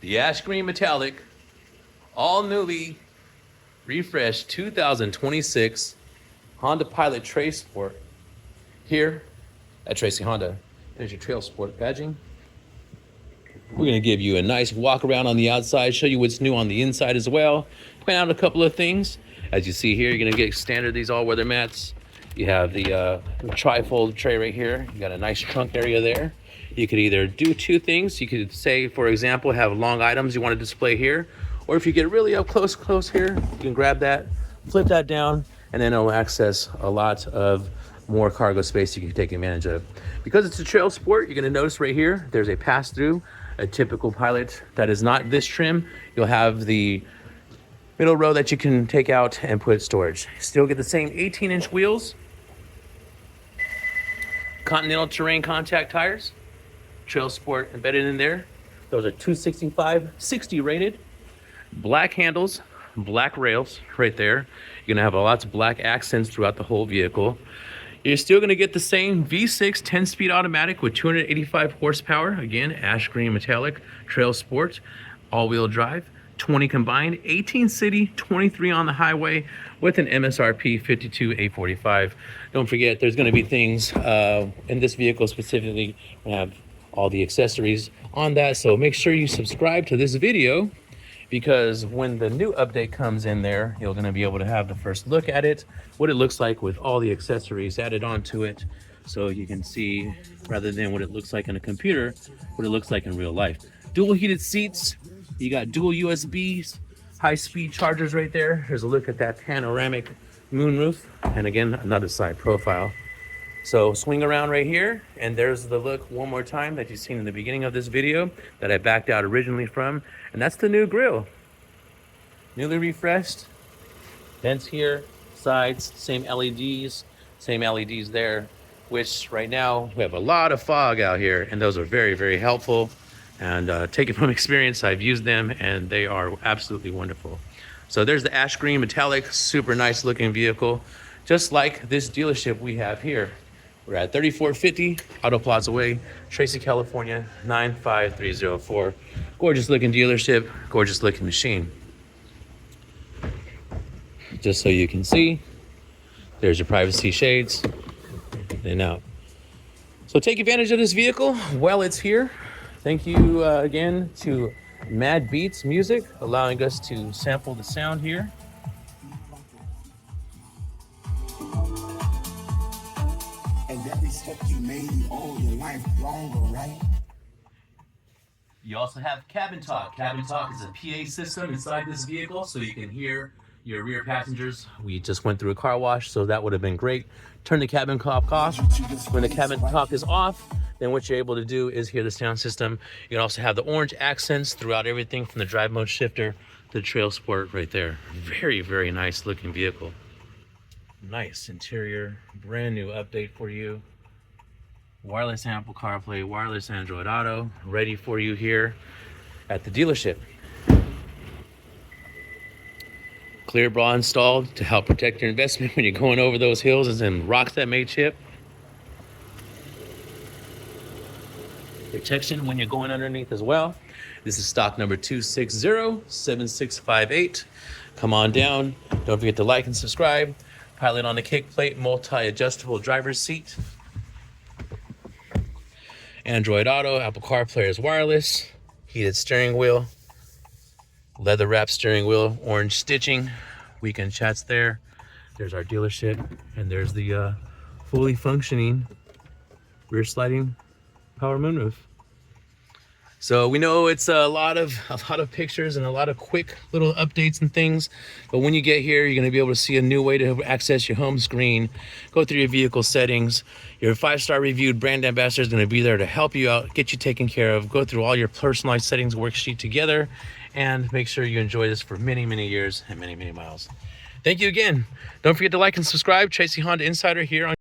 The ash green metallic, all newly refreshed 2026 Honda Pilot TrailSport here at Tracy Honda. There's your TrailSport badging. We're gonna give you a nice walk around on the outside, show you what's new on the inside as well, point out a couple of things. As you see here, you're gonna get standard these all-weather mats. You have the tri-fold tray right here. You got a nice trunk area there. You could either do two things. You could say, for example, have long items you want to display here, or if you get really up close here, you can grab that, flip that down, and then it'll access a lot of more cargo space you can take advantage of. Because it's a trail sport, you're gonna notice right here, there's a pass-through. A typical Pilot that is not this trim, you'll have the middle row that you can take out and put storage. Still get the same 18-inch wheels, Continental Terrain contact tires, TrailSport embedded in there. Those are 265/60 rated. Black handles, black rails right there. You're gonna have lots of black accents throughout the whole vehicle. You're still gonna get the same V6 10-speed automatic with 285 horsepower. Again, ash green metallic, TrailSport, all-wheel drive, 20 combined, 18 city, 23 on the highway with an MSRP 52,845. Don't forget, there's gonna be things in this vehicle specifically. We have all the accessories on that, so make sure you subscribe to this video, because when the new update comes in there, you're gonna be able to have the first look at it, what it looks like with all the accessories added onto it, so you can see, rather than what it looks like in a computer, what it looks like in real life. Dual heated seats, you got dual USBs, high-speed chargers right there. Here's a look at that panoramic moonroof, and again, another side profile. So swing around right here, and there's the look one more time that you've seen in the beginning of this video that I backed out originally from, and that's the new grille. Newly refreshed, vents here, sides, same LEDs there, which right now we have a lot of fog out here, and those are very, very helpful. And take it from experience, I've used them and they are absolutely wonderful. So there's the ash green metallic, super nice looking vehicle, just like this dealership we have here. We're at 3450 Auto Plaza Way, Tracy, California, 95304. Gorgeous looking dealership, gorgeous looking machine. Just so you can see, there's your privacy shades, and out. So take advantage of this vehicle while it's here. Thank you again to Mad Beats Music, allowing us to sample the sound here. Every step you made all your life longer, right? You also have Cabin Talk. Cabin Talk is a PA system inside this vehicle, so you can hear your rear passengers. We just went through a car wash, so that would have been great. Turn the cabin talk off. When the cabin talk is off, then what you're able to do is hear the sound system. You can also have the orange accents throughout everything from the drive mode shifter to the TrailSport right there. Very, very nice looking vehicle. Nice interior, brand new update for you. Wireless Apple CarPlay, wireless Android Auto, ready for you here at the dealership. Clear bra installed to help protect your investment when you're going over those hills and some rocks that may chip. Protection when you're going underneath as well. This is stock number 2607658. Come on down. Don't forget to like and subscribe. Pilot on the kick plate, multi-adjustable driver's seat. Android Auto, Apple CarPlay is wireless. Heated steering wheel. Leather wrap steering wheel, orange stitching. Weekend chats there. There's our dealership, and there's the fully functioning rear sliding power moonroof. So we know it's a lot of pictures and a lot of quick little updates and things, but when you get here, you're going to be able to see a new way to access your home screen, go through your vehicle settings. Your 5-star reviewed brand ambassador is going to be there to help you out, get you taken care of, go through all your personalized settings worksheet together, and make sure you enjoy this for many, many years and many, many miles. Thank you again. Don't forget to like and subscribe. Tracy Honda Insider here on